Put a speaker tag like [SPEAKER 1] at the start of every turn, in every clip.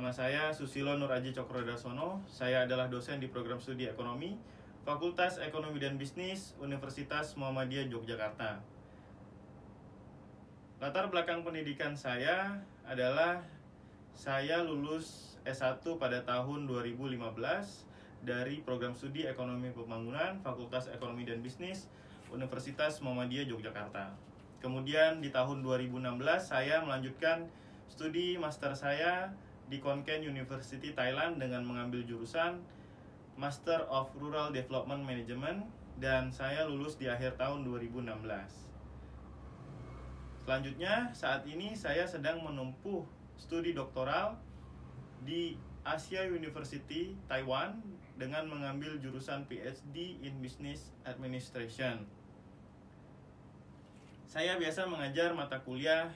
[SPEAKER 1] Nama saya Susilo Nur Aji Cokrodasono. Saya adalah dosen di program studi ekonomi Fakultas Ekonomi dan Bisnis Universitas Muhammadiyah Yogyakarta. Latar belakang pendidikan saya adalah saya lulus S1 pada tahun 2015 dari program studi Ekonomi Pembangunan Fakultas Ekonomi dan Bisnis Universitas Muhammadiyah Yogyakarta. Kemudian di tahun 2016 saya melanjutkan studi master saya di Khon Kaen University Thailand dengan mengambil jurusan Master of Rural Development Management, dan saya lulus di akhir tahun 2016. Selanjutnya, saat ini saya sedang menempuh studi doktoral di Asia University Taiwan dengan mengambil jurusan PhD in Business Administration. Saya biasa mengajar mata kuliah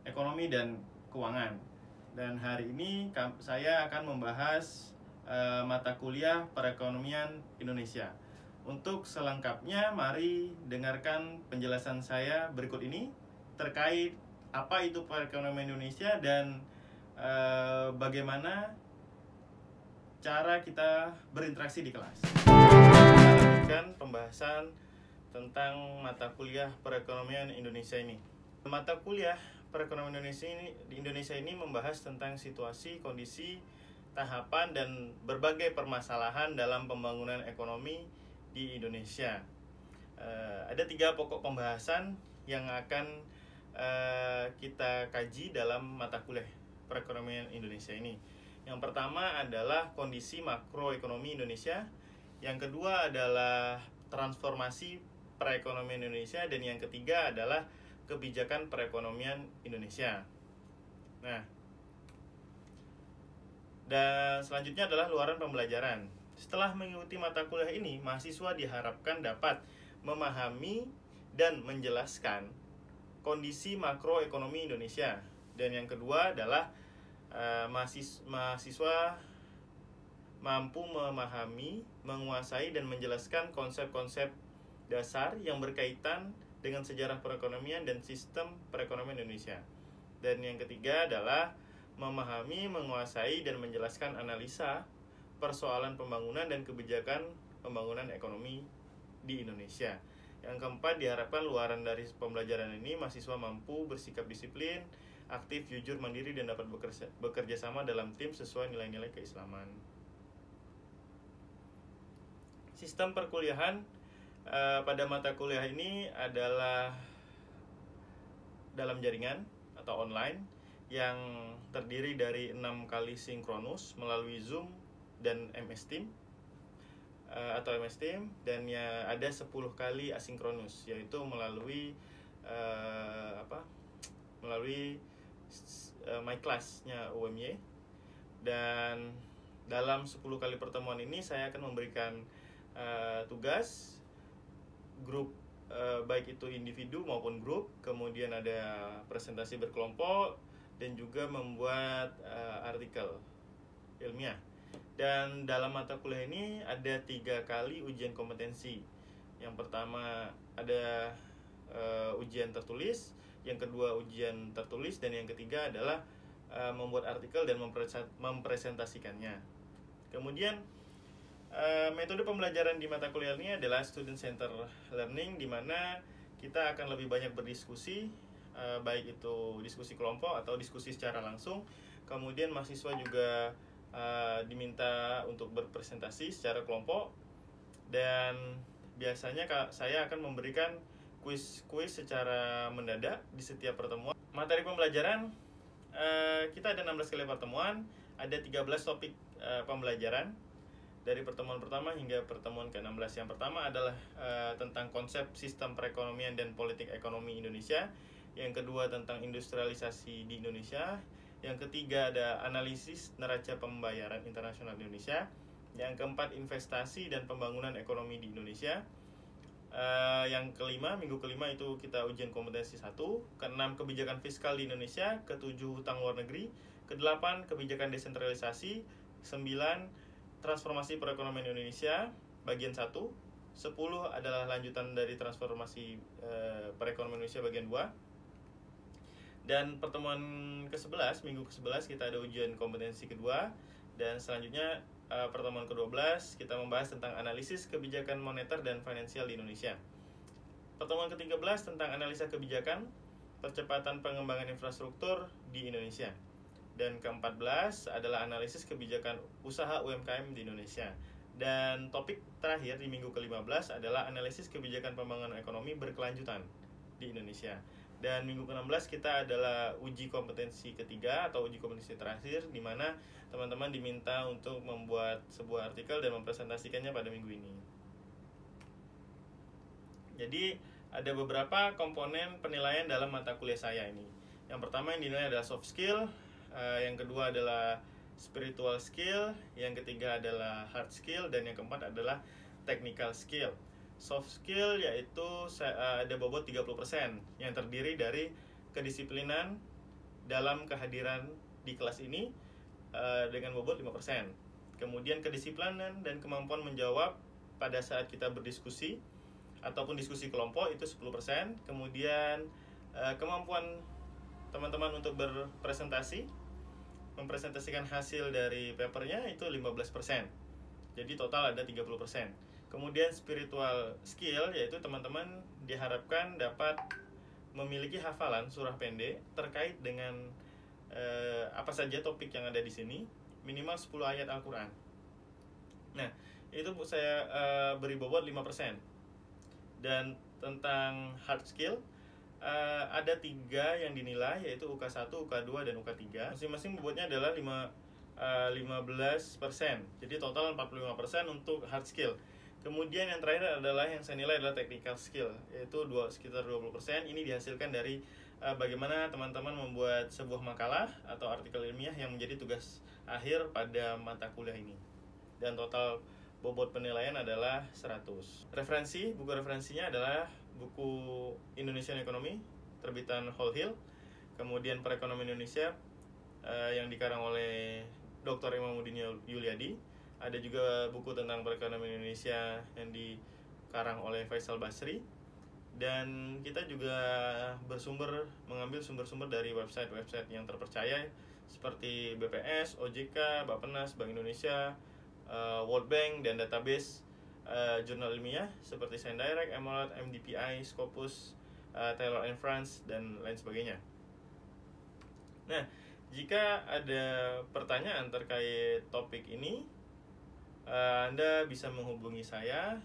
[SPEAKER 1] ekonomi dan keuangan, dan hari ini saya akan membahas mata kuliah perekonomian Indonesia. Untuk selengkapnya, mari dengarkan penjelasan saya berikut ini terkait apa itu perekonomian Indonesia dan bagaimana cara kita berinteraksi di kelas. Kita lanjutkan pembahasan tentang mata kuliah perekonomian Indonesia ini. Mata kuliah perekonomian Indonesia ini membahas tentang situasi, kondisi, tahapan, dan berbagai permasalahan dalam pembangunan ekonomi di Indonesia. Ada 3 pokok pembahasan yang akan kita kaji dalam mata kuliah perekonomian Indonesia ini. Yang pertama adalah kondisi makroekonomi Indonesia, yang kedua adalah transformasi perekonomian Indonesia, dan yang ketiga adalah kebijakan perekonomian Indonesia. Nah, dan selanjutnya adalah luaran pembelajaran. Setelah mengikuti mata kuliah ini, mahasiswa diharapkan dapat memahami dan menjelaskan kondisi makroekonomi Indonesia. Dan yang kedua adalah mahasiswa mampu memahami, menguasai, dan menjelaskan konsep-konsep dasar yang berkaitan dengan sejarah perekonomian dan sistem perekonomian Indonesia. Dan yang ketiga adalah memahami, menguasai, dan menjelaskan analisa persoalan pembangunan dan kebijakan pembangunan ekonomi di Indonesia. Yang keempat, diharapkan luaran dari pembelajaran ini mahasiswa mampu bersikap disiplin, aktif, jujur, mandiri, dan dapat bekerja sama dalam tim sesuai nilai-nilai keislaman. Sistem perkuliahan pada mata kuliah ini adalah dalam jaringan atau online yang terdiri dari 6 kali sinkronus melalui Zoom dan MS Team atau MS Team, dan ya ada 10 kali asinkronus, yaitu melalui My Class-nya UMY. Dan dalam 10 kali pertemuan ini saya akan memberikan tugas grup, baik itu individu maupun grup, kemudian ada presentasi berkelompok, dan juga membuat artikel ilmiah. Dan dalam mata kuliah ini ada 3 kali ujian kompetensi. Yang pertama ada ujian tertulis, yang kedua ujian tertulis, dan yang ketiga adalah membuat artikel dan mempresentasikannya. Kemudian metode pembelajaran di mata kuliah ini adalah student center learning, di mana kita akan lebih banyak berdiskusi, baik itu diskusi kelompok atau diskusi secara langsung. Kemudian mahasiswa juga diminta untuk berpresentasi secara kelompok, dan biasanya saya akan memberikan kuis secara mendadak di setiap pertemuan. Materi pembelajaran, kita ada 16 kali pertemuan, ada 13 topik pembelajaran dari pertemuan pertama hingga pertemuan ke-16. Yang pertama adalah tentang konsep sistem perekonomian dan politik ekonomi Indonesia. Yang kedua tentang industrialisasi di Indonesia. Yang ketiga ada analisis neraca pembayaran internasional di Indonesia. Yang keempat, investasi dan pembangunan ekonomi di Indonesia. Yang kelima, minggu kelima itu kita ujian kompetensi 1. Keenam, kebijakan fiskal di Indonesia. Ketujuh, utang luar negeri. Kedelapan, kebijakan desentralisasi. 9, transformasi perekonomian Indonesia bagian 1. 10 adalah lanjutan dari transformasi perekonomian Indonesia bagian 2. Dan pertemuan ke-11, minggu ke-11 kita ada ujian kompetensi kedua. Dan selanjutnya pertemuan ke-12 kita membahas tentang analisis kebijakan moneter dan finansial di Indonesia. Pertemuan ke-13 tentang analisa kebijakan percepatan pengembangan infrastruktur di Indonesia. Dan ke-14 adalah analisis kebijakan usaha UMKM di Indonesia. Dan topik terakhir di minggu ke-15 adalah analisis kebijakan pembangunan ekonomi berkelanjutan di Indonesia. Dan minggu ke-16 kita adalah uji kompetensi ketiga atau uji kompetensi terakhir, di mana teman-teman diminta untuk membuat sebuah artikel dan mempresentasikannya pada minggu ini. Jadi ada beberapa komponen penilaian dalam mata kuliah saya ini. Yang pertama yang dinilai adalah soft skill, yang kedua adalah spiritual skill, yang ketiga adalah hard skill, dan yang keempat adalah technical skill. Soft skill yaitu ada bobot 30% yang terdiri dari kedisiplinan dalam kehadiran di kelas ini dengan bobot 5%. Kemudian kedisiplinan dan kemampuan menjawab pada saat kita berdiskusi ataupun diskusi kelompok itu 10%. Kemudian kemampuan teman-teman untuk berpresentasi, mempresentasikan hasil dari papernya itu 15%. Jadi total ada 30%. Kemudian spiritual skill yaitu teman-teman diharapkan dapat memiliki hafalan surah pendek terkait dengan apa saja topik yang ada di sini, minimal 10 ayat Al-Quran. Nah, itu saya beri bobot 5%. Dan tentang hard skill ada 3 yang dinilai, yaitu UK1, UK2, dan UK3. Masing-masing bobotnya adalah 15%. Jadi total 45% untuk hard skill. Kemudian yang terakhir adalah yang saya nilai adalah technical skill, yaitu sekitar 20%. Ini dihasilkan dari bagaimana teman-teman membuat sebuah makalah atau artikel ilmiah yang menjadi tugas akhir pada mata kuliah ini. Dan total bobot penilaian adalah 100. Buku referensinya adalah buku Indonesian Economy terbitan Hall Hill, kemudian Perekonomian Indonesia yang dikarang oleh Dr. Imamuddin Yuliadi. Ada juga buku tentang perekonomian Indonesia yang dikarang oleh Faisal Basri. Dan kita juga mengambil sumber-sumber dari website-website yang terpercaya seperti BPS, OJK, Bappenas, Bank Indonesia, World Bank, dan database jurnal ilmiah seperti ScienceDirect, Emerald, MDPI, Scopus, Taylor & Franz, dan lain sebagainya. Nah, jika ada pertanyaan terkait topik ini, Anda bisa menghubungi saya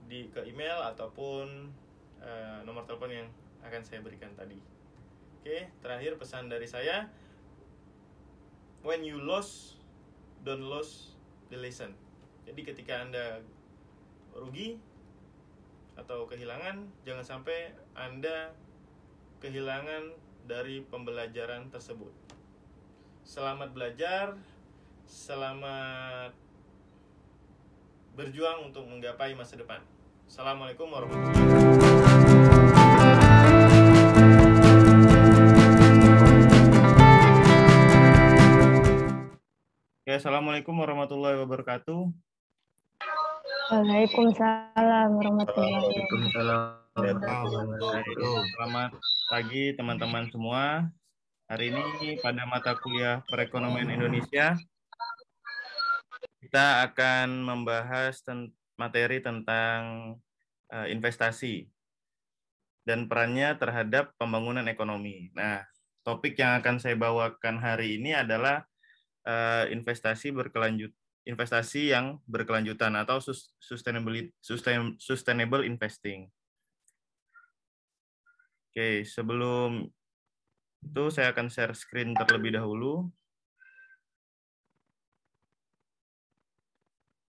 [SPEAKER 1] ke email ataupun nomor telepon yang akan saya berikan tadi. Oke, terakhir pesan dari saya, when you lose, don't lose the lesson. Jadi ketika Anda rugi atau kehilangan, jangan sampai Anda kehilangan dari pembelajaran tersebut. Selamat belajar, selamat berjuang untuk menggapai masa depan. Assalamualaikum warahmatullahi wabarakatuh. Ya, assalamualaikum warahmatullahi wabarakatuh.
[SPEAKER 2] Waalaikumsalam warahmatullahi
[SPEAKER 1] wabarakatuh. Selamat pagi teman-teman semua. Hari ini pada mata kuliah Perekonomian Indonesia kita akan membahas materi tentang investasi dan perannya terhadap pembangunan ekonomi. Nah, topik yang akan saya bawakan hari ini adalah investasi yang berkelanjutan atau sustainable investing. Oke, sebelum itu saya akan share screen terlebih dahulu.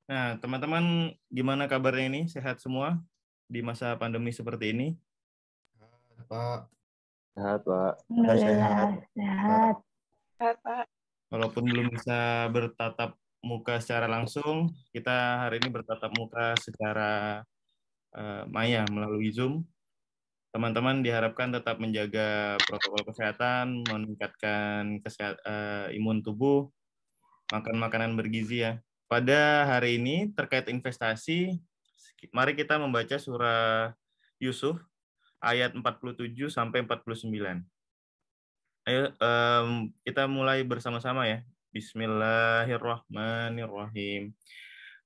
[SPEAKER 1] Nah, teman-teman gimana kabarnya ini? Sehat semua di masa pandemi seperti ini?
[SPEAKER 3] Pak.
[SPEAKER 4] Sehat, Pak.
[SPEAKER 2] Alhamdulillah, sehat.
[SPEAKER 5] Sehat, Pak.
[SPEAKER 1] Walaupun belum bisa bertatap muka secara langsung, kita hari ini bertatap muka secara maya melalui Zoom. Teman-teman diharapkan tetap menjaga protokol kesehatan, meningkatkan imun tubuh, makan makanan bergizi ya. Pada hari ini terkait investasi, mari kita membaca surah Yusuf ayat 47 sampai 49. Ayo kita mulai bersama-sama ya. Bismillahirrahmanirrahim.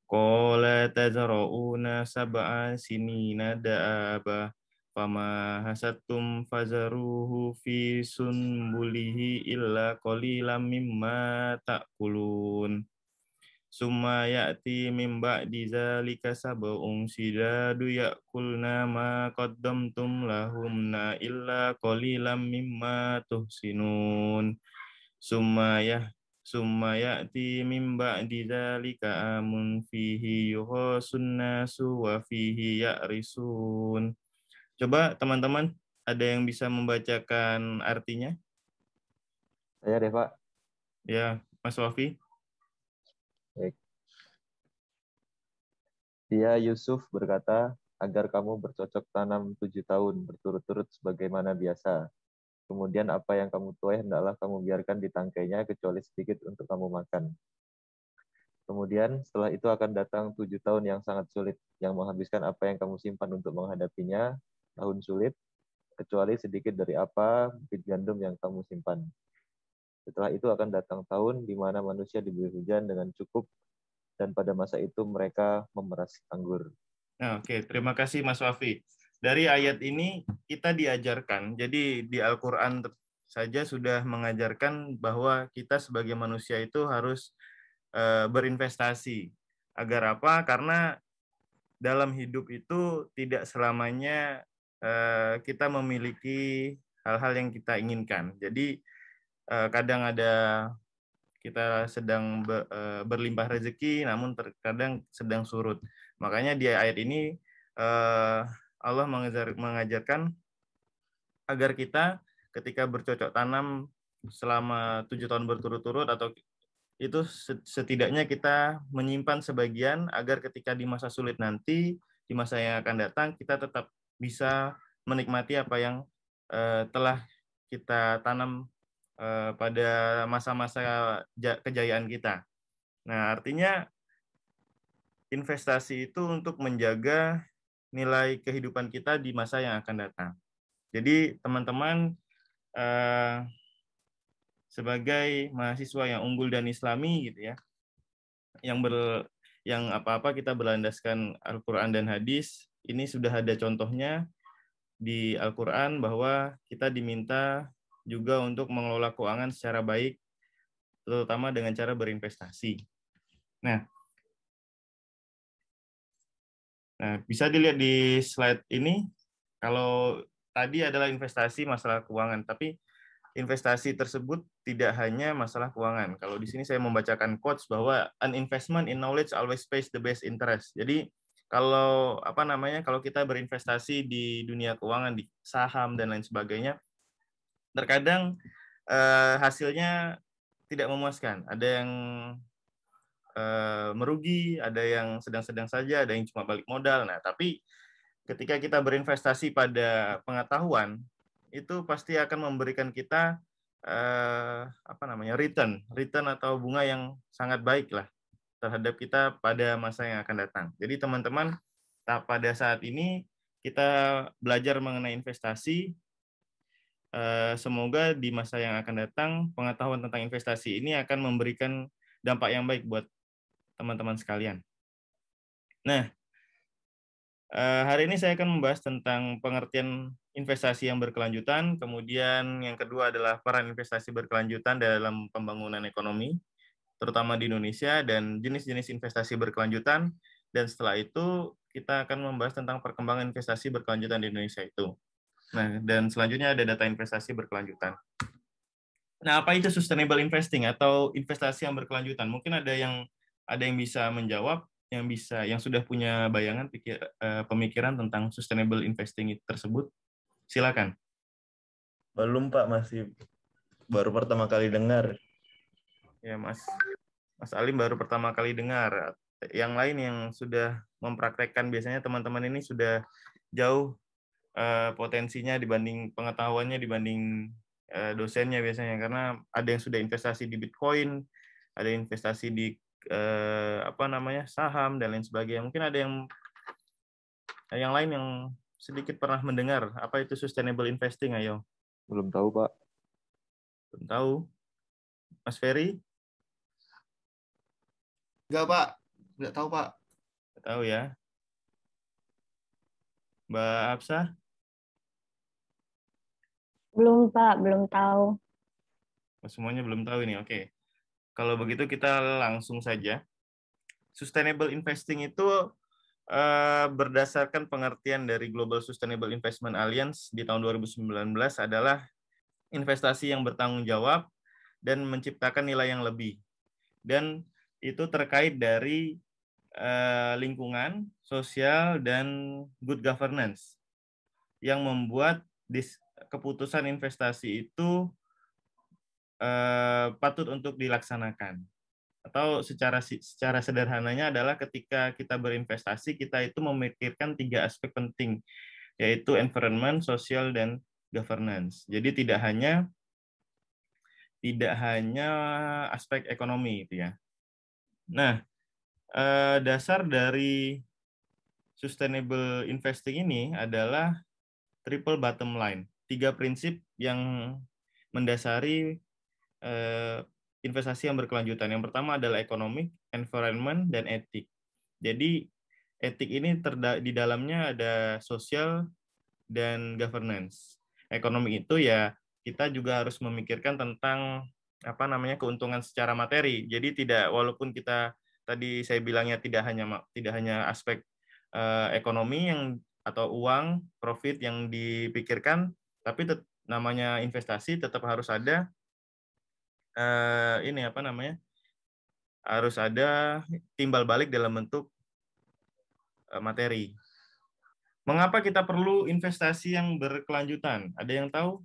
[SPEAKER 1] Qala tazra'una sab'a sinina da'aba fama hasattum fazaruhu fi sunbulihi illa qalilam mimma ta'kulun. Summa ya'ti min ba'di dzalika sab'un sidadu ya'kulna ma qaddamtum lahumna illa qalilam mimma tuhsinun. Summa yah summa ya'ti min ba'di dzalika amun fihi yughasun nasu wa fihi ya'risun. Coba teman-teman ada yang bisa membacakan artinya?
[SPEAKER 3] Saya deh, Pak.
[SPEAKER 1] Ya, Mas Wafi.
[SPEAKER 3] Baik. Dia Yusuf berkata, agar kamu bercocok tanam 7 tahun berturut-turut sebagaimana biasa. Kemudian apa yang kamu tuai hendaklah kamu biarkan di tangkainya kecuali sedikit untuk kamu makan. Kemudian setelah itu akan datang 7 tahun yang sangat sulit, yang menghabiskan apa yang kamu simpan untuk menghadapinya, tahun sulit, kecuali sedikit dari apa bibit gandum yang kamu simpan. Setelah itu akan datang tahun di mana manusia diberi hujan dengan cukup, dan pada masa itu mereka memeras anggur.
[SPEAKER 1] Nah, oke. Terima kasih Mas Wafi. Dari ayat ini kita diajarkan, jadi di Al-Quran saja sudah mengajarkan bahwa kita sebagai manusia itu harus berinvestasi. Agar apa? Karena dalam hidup itu tidak selamanya kita memiliki hal-hal yang kita inginkan. Jadi kadang ada kita sedang berlimpah rezeki, namun terkadang sedang surut. Makanya di ayat ini Allah mengajarkan agar kita ketika bercocok tanam selama 7 tahun berturut-turut atau itu setidaknya kita menyimpan sebagian agar ketika di masa sulit nanti, di masa yang akan datang, kita tetap bisa menikmati apa yang telah kita tanam pada masa-masa kejayaan kita. Nah, artinya investasi itu untuk menjaga nilai kehidupan kita di masa yang akan datang. Jadi, teman-teman, sebagai mahasiswa yang unggul dan islami gitu ya, yang apa-apa kita berlandaskan Al-Quran dan hadis, ini sudah ada contohnya di Al-Quran bahwa kita diminta juga untuk mengelola keuangan secara baik, terutama dengan cara berinvestasi. Nah, bisa dilihat di slide ini, kalau tadi adalah investasi masalah keuangan, tapi investasi tersebut tidak hanya masalah keuangan. Kalau di sini saya membacakan quotes bahwa an investment in knowledge always pays the best interest. Jadi kalau kalau kita berinvestasi di dunia keuangan, di saham dan lain sebagainya, terkadang hasilnya tidak memuaskan. Ada yang merugi, ada yang sedang-sedang saja, ada yang cuma balik modal. Nah, tapi ketika kita berinvestasi pada pengetahuan, itu pasti akan memberikan kita return atau bunga yang sangat baik lah terhadap kita pada masa yang akan datang. Jadi teman-teman, pada saat ini kita belajar mengenai investasi. Semoga di masa yang akan datang pengetahuan tentang investasi ini akan memberikan dampak yang baik buat teman-teman sekalian. Nah, hari ini saya akan membahas tentang pengertian investasi yang berkelanjutan, kemudian yang kedua adalah peran investasi berkelanjutan dalam pembangunan ekonomi, terutama di Indonesia, dan jenis-jenis investasi berkelanjutan, dan setelah itu kita akan membahas tentang perkembangan investasi berkelanjutan di Indonesia itu. Nah, dan selanjutnya ada data investasi berkelanjutan. Nah, apa itu sustainable investing atau investasi yang berkelanjutan? Mungkin ada yang bisa menjawab, yang sudah punya bayangan pemikiran tentang sustainable investing tersebut. Silakan.
[SPEAKER 4] Belum Pak, masih baru pertama kali dengar.
[SPEAKER 1] Ya, Mas Alim baru pertama kali dengar. Yang lain yang sudah mempraktekkan biasanya teman-teman ini sudah jauh potensinya dibanding pengetahuannya dibanding dosennya biasanya, karena ada yang sudah investasi di Bitcoin, ada investasi di saham dan lain sebagainya. Mungkin ada yang lain yang sedikit pernah mendengar apa itu sustainable investing, ayo.
[SPEAKER 3] Belum tahu, Pak.
[SPEAKER 1] Belum tahu. Mas Ferry?
[SPEAKER 5] Enggak, Pak. Enggak tahu, Pak.
[SPEAKER 1] Nggak tahu ya. Mbak Hafsah?
[SPEAKER 2] Belum, Pak. Belum tahu.
[SPEAKER 1] Semuanya belum tahu ini. Oke. Kalau begitu kita langsung saja. Sustainable investing itu berdasarkan pengertian dari Global Sustainable Investment Alliance di tahun 2019 adalah investasi yang bertanggung jawab dan menciptakan nilai yang lebih. Dan itu terkait dari lingkungan, sosial, dan good governance yang membuat keputusan investasi itu patut untuk dilaksanakan. Atau secara sederhananya adalah ketika kita berinvestasi, kita itu memikirkan 3 aspek penting, yaitu environment, sosial, dan governance. Jadi tidak hanya aspek ekonomi itu ya. Nah, dasar dari sustainable investing ini adalah triple bottom line. 3 prinsip yang mendasari investasi yang berkelanjutan. Yang pertama adalah economic, environment, dan etik. Jadi etik ini di dalamnya ada sosial dan governance. Ekonomi itu ya kita juga harus memikirkan tentang keuntungan secara materi. Jadi walaupun kita tadi saya bilangnya tidak hanya aspek ekonomi atau uang profit yang dipikirkan, tapi namanya investasi tetap harus ada harus ada timbal balik dalam bentuk materi. Mengapa kita perlu investasi yang berkelanjutan? Ada yang tahu?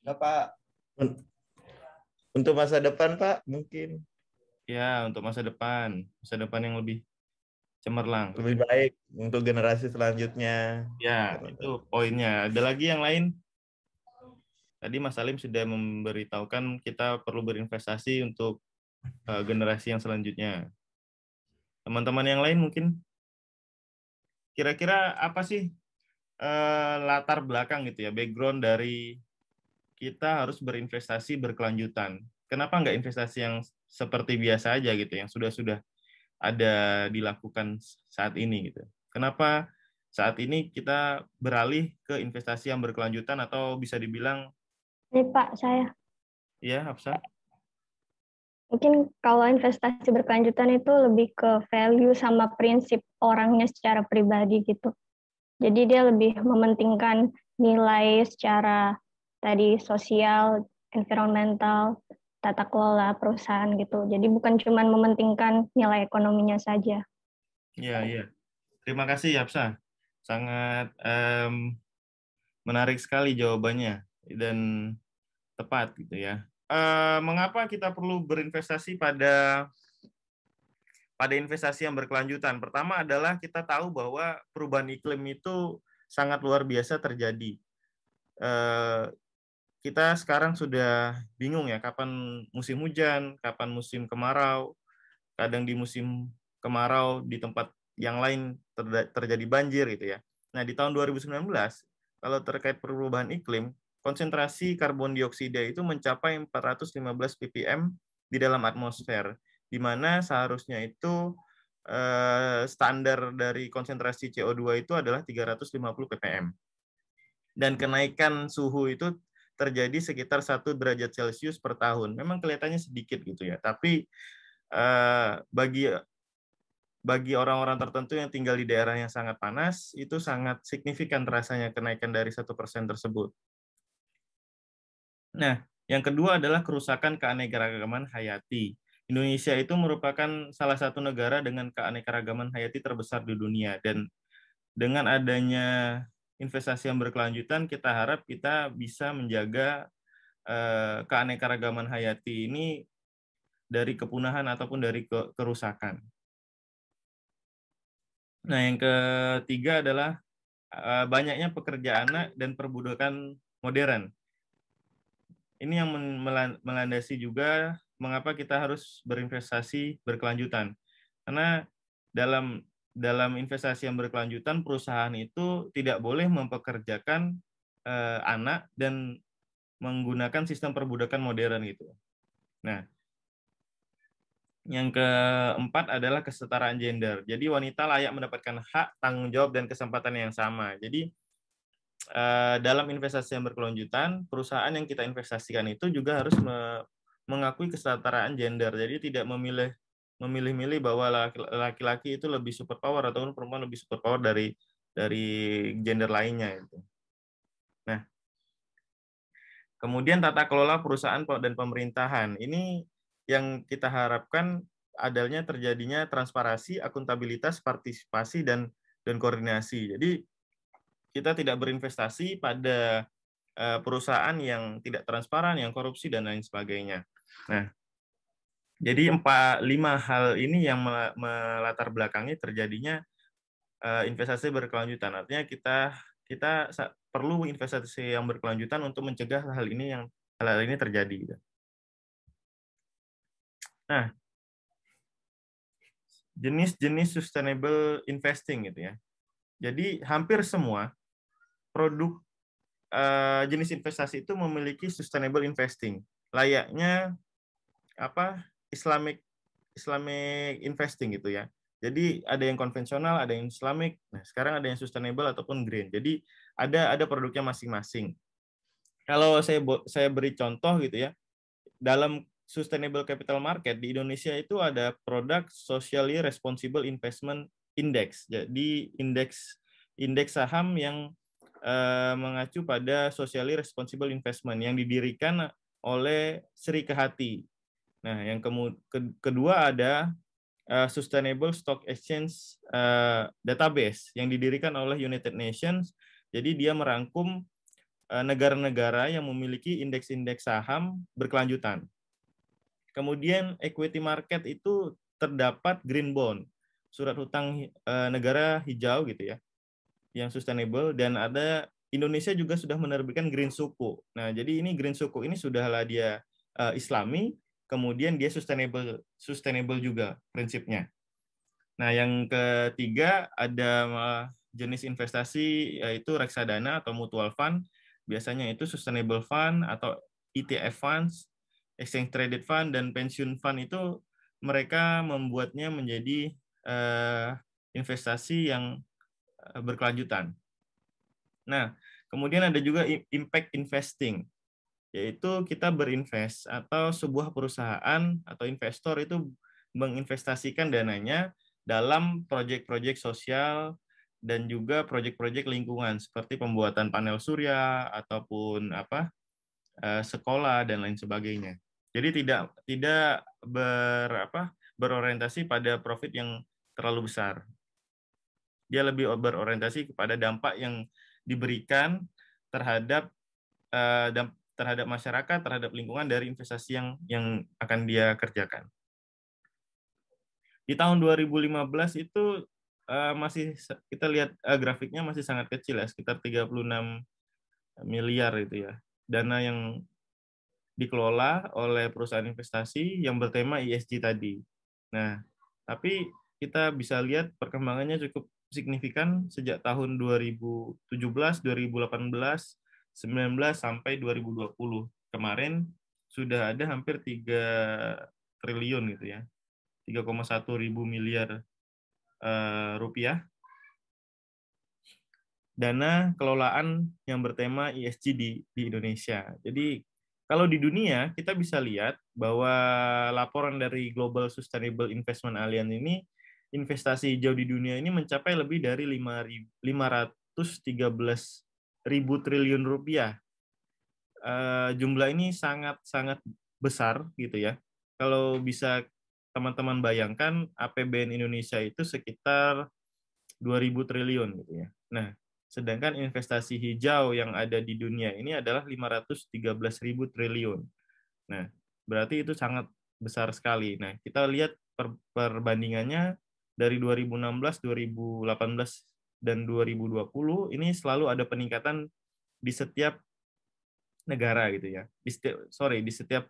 [SPEAKER 5] Enggak, Pak.
[SPEAKER 4] Untuk masa depan, Pak, mungkin
[SPEAKER 1] Ya, untuk masa depan yang lebih cemerlang.
[SPEAKER 4] lebih baik untuk generasi selanjutnya.
[SPEAKER 1] Ya, itu poinnya. Ada lagi yang lain? Tadi Mas Salim sudah memberitahukan kita perlu berinvestasi untuk generasi yang selanjutnya. Teman-teman yang lain mungkin kira-kira apa sih latar belakang gitu ya, background dari kita harus berinvestasi berkelanjutan. Kenapa nggak investasi yang seperti biasa aja gitu, yang sudah ada dilakukan saat ini gitu. Kenapa saat ini kita beralih ke investasi yang berkelanjutan atau bisa dibilang
[SPEAKER 2] Ini Pak, saya.
[SPEAKER 1] ya, Hafsah?
[SPEAKER 2] Mungkin kalau investasi berkelanjutan itu lebih ke value sama prinsip orangnya secara pribadi gitu. Jadi dia lebih mementingkan nilai secara tadi sosial, environmental, tata kelola perusahaan gitu. Jadi bukan cuma mementingkan nilai ekonominya saja.
[SPEAKER 1] Iya. Terima kasih, Hafsah. Sangat menarik sekali jawabannya dan tepat gitu ya. Mengapa kita perlu berinvestasi pada investasi yang berkelanjutan? Pertama adalah kita tahu bahwa perubahan iklim itu sangat luar biasa terjadi. Kita sekarang sudah bingung ya, kapan musim hujan, kapan musim kemarau. Kadang di musim kemarau di tempat yang lain terjadi banjir gitu ya. Nah, di tahun 2019, kalau terkait perubahan iklim, konsentrasi karbon dioksida itu mencapai 415 ppm di dalam atmosfer, di mana seharusnya itu standar dari konsentrasi CO2 itu adalah 350 ppm. Dan kenaikan suhu itu terjadi sekitar 1 derajat Celcius per tahun. Memang kelihatannya sedikit gitu ya, tapi bagi orang-orang tertentu yang tinggal di daerah yang sangat panas, itu sangat signifikan rasanya kenaikan dari 1% tersebut. Nah, yang kedua adalah kerusakan keanekaragaman hayati. Indonesia itu merupakan salah satu negara dengan keanekaragaman hayati terbesar di dunia, dan dengan adanya investasi yang berkelanjutan, kita harap kita bisa menjaga keanekaragaman hayati ini dari kepunahan ataupun dari kerusakan. Nah, yang ketiga adalah banyaknya pekerjaan dan perbudakan modern. Ini yang melandasi juga mengapa kita harus berinvestasi berkelanjutan. Karena dalam investasi yang berkelanjutan, perusahaan itu tidak boleh mempekerjakan anak dan menggunakan sistem perbudakan modern gitu. Nah, yang keempat adalah kesetaraan gender. Jadi wanita layak mendapatkan hak, tanggung jawab, dan kesempatan yang sama. Jadi dalam investasi yang berkelanjutan, perusahaan yang kita investasikan itu juga harus mengakui kesetaraan gender. Jadi tidak memilih-milih bahwa laki-laki itu lebih superpower ataupun perempuan lebih superpower dari gender lainnya itu. Nah, kemudian tata kelola perusahaan dan pemerintahan. Ini yang kita harapkan adanya terjadinya transparansi, akuntabilitas, partisipasi, dan koordinasi. Jadi kita tidak berinvestasi pada perusahaan yang tidak transparan, yang korupsi, dan lain sebagainya. Nah, jadi 5 hal ini yang melatar belakangi terjadinya investasi berkelanjutan. Artinya kita perlu investasi yang berkelanjutan untuk mencegah hal ini terjadi. Nah, jenis-jenis sustainable investing gitu ya. Jadi hampir semua produk jenis investasi itu memiliki sustainable investing. Layaknya Islamic investing gitu ya. Jadi ada yang konvensional, ada yang Islamic. Nah, sekarang ada yang sustainable ataupun green. Jadi ada produknya masing-masing. Kalau saya beri contoh gitu ya, dalam Sustainable Capital Market di Indonesia itu ada produk Socially Responsible Investment Index. Jadi indeks saham yang mengacu pada Socially Responsible Investment yang didirikan oleh Sri Kehati. Nah, yang kedua ada Sustainable Stock Exchange Database yang didirikan oleh United Nations. Jadi dia merangkum negara-negara yang memiliki indeks-indeks saham berkelanjutan. Kemudian equity market itu terdapat green bond, surat hutang negara hijau gitu ya, yang sustainable, dan ada Indonesia juga sudah menerbitkan green suku. Nah, jadi ini green suku ini sudahlah dia Islami, kemudian dia sustainable juga prinsipnya. Nah, yang ketiga ada jenis investasi yaitu reksadana atau mutual fund. Biasanya itu sustainable fund atau ETF funds, exchange traded fund, dan pensiun fund itu mereka membuatnya menjadi investasi yang berkelanjutan. Nah, kemudian ada juga impact investing, yaitu kita berinvest atau sebuah perusahaan atau investor itu menginvestasikan dananya dalam proyek-proyek sosial dan juga proyek-proyek lingkungan seperti pembuatan panel surya ataupun sekolah dan lain sebagainya. Jadi tidak berorientasi pada profit yang terlalu besar. Dia lebih berorientasi kepada dampak yang diberikan terhadap masyarakat, terhadap lingkungan dari investasi yang akan dia kerjakan. Di tahun 2015 itu masih kita lihat grafiknya masih sangat kecil ya, sekitar 36 miliar itu ya. Dana yang dikelola oleh perusahaan investasi yang bertema ESG tadi. Nah, tapi kita bisa lihat perkembangannya cukup signifikan sejak tahun 2017, 2018, 19 sampai 2020. Kemarin sudah ada hampir 3 triliun gitu ya. 3,1 ribu miliar rupiah dana kelolaan yang bertema ESG di Indonesia. Jadi kalau di dunia kita bisa lihat bahwa laporan dari Global Sustainable Investment Alliance ini investasi hijau di dunia ini mencapai lebih dari 513 triliun rupiah. Jumlah ini sangat besar gitu ya. Kalau bisa teman-teman bayangkan APBN Indonesia itu sekitar 2.000 triliun gitu ya. Nah, sedangkan investasi hijau yang ada di dunia ini adalah 513.000 triliun. Nah, berarti itu sangat besar sekali. Nah, kita lihat perbandingannya dari 2016, 2018, dan 2020 ini selalu ada peningkatan di setiap negara gitu ya. Di setiap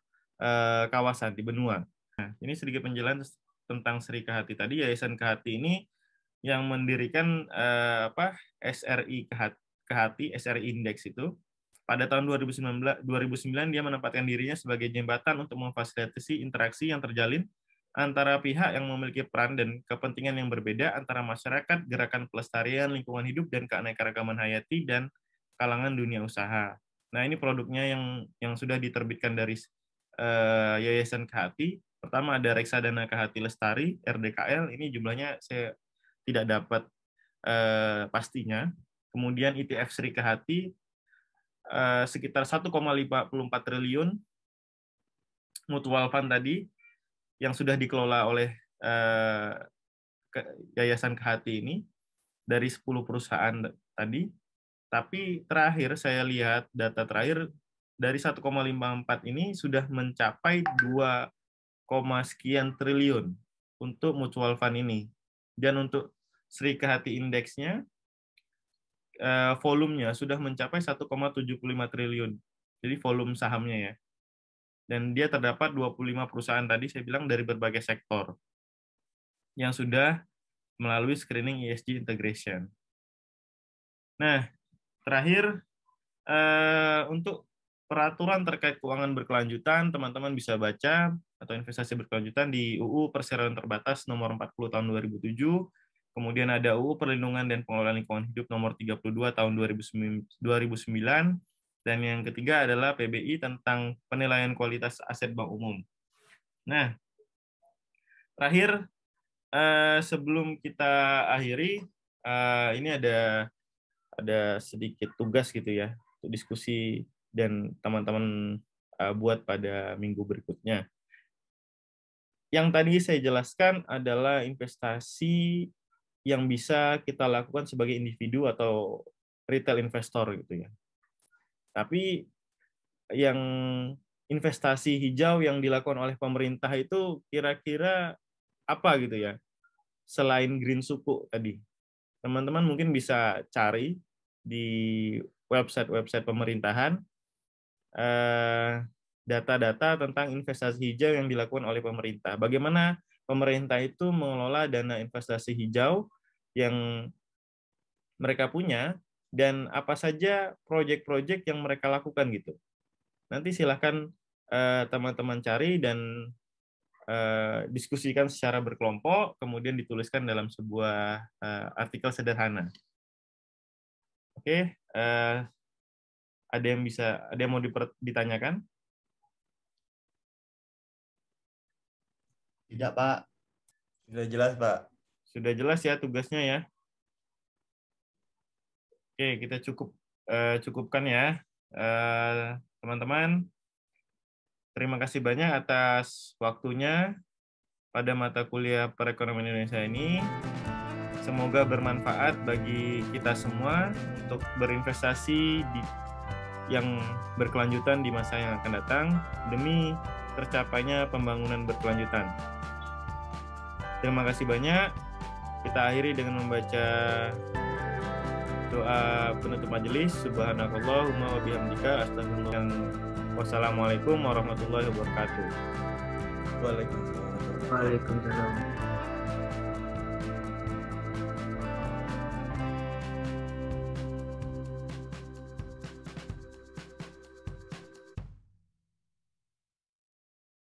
[SPEAKER 1] kawasan di benua. Nah, ini sedikit penjelasan tentang Sri Kehati tadi. Yayasan Kehati ini yang mendirikan SRI Kehati, SRI Index itu Pada tahun 2009 dia menempatkan dirinya sebagai jembatan untuk memfasilitasi interaksi yang terjalin antara pihak yang memiliki peran dan kepentingan yang berbeda antara masyarakat, gerakan pelestarian lingkungan hidup dan keanekaragaman hayati dan kalangan dunia usaha. Nah, ini produknya yang sudah diterbitkan dari Yayasan Kehati. Pertama ada Reksadana Kehati Lestari (RDKL). Ini jumlahnya saya tidak dapat pastinya. Kemudian ETF Sri Kehati sekitar 1,54 triliun. Mutual fund tadi yang sudah dikelola oleh Yayasan Kehati ini dari 10 perusahaan tadi. Tapi terakhir saya lihat data terakhir dari 1,54 ini sudah mencapai 2, sekian triliun untuk mutual fund ini. Dan untuk Sri Kehati indeksnya volumenya sudah mencapai 1,75 triliun. Jadi volume sahamnya ya. Dan dia terdapat 25 perusahaan tadi saya bilang dari berbagai sektor yang sudah melalui screening ESG integration. Nah, terakhir untuk peraturan terkait keuangan berkelanjutan, teman-teman bisa baca atau investasi berkelanjutan di UU Perseroan Terbatas nomor 40 tahun 2007. Kemudian ada UU Perlindungan dan Pengelolaan Lingkungan Hidup nomor 32 tahun 2009. Dan yang ketiga adalah PBI tentang penilaian kualitas aset bank umum. Nah, terakhir sebelum kita akhiri, ini ada sedikit tugas gitu ya untuk diskusi dan teman-teman buat pada minggu berikutnya. Yang tadi saya jelaskan adalah investasi yang bisa kita lakukan sebagai individu atau retail investor gitu ya. Tapi yang investasi hijau yang dilakukan oleh pemerintah itu kira-kira apa gitu ya? Selain green suku tadi. Teman-teman mungkin bisa cari di website pemerintahan data-data tentang investasi hijau yang dilakukan oleh pemerintah. Bagaimana pemerintah itu mengelola dana investasi hijau yang mereka punya dan apa saja proyek-proyek yang mereka lakukan gitu. Nanti silahkan teman-teman cari dan diskusikan secara berkelompok, kemudian dituliskan dalam sebuah artikel sederhana. Oke, ada yang mau ditanyakan?
[SPEAKER 5] Tidak, Pak.
[SPEAKER 4] Sudah jelas, Pak.
[SPEAKER 1] Sudah jelas ya tugasnya ya. Oke, kita cukupkan ya, teman-teman. Terima kasih banyak atas waktunya pada mata kuliah Perekonomian Indonesia ini. Semoga bermanfaat bagi kita semua untuk berinvestasi yang berkelanjutan di masa yang akan datang demi tercapainya pembangunan berkelanjutan. Terima kasih banyak. Kita akhiri dengan membaca doa penutup majelis. Subhanakallahumma wa bihamdika astaghfirullah. Wassalamualaikum warahmatullahi wabarakatuh.
[SPEAKER 4] Waalaikumsalam.
[SPEAKER 6] Waalaikumsalam.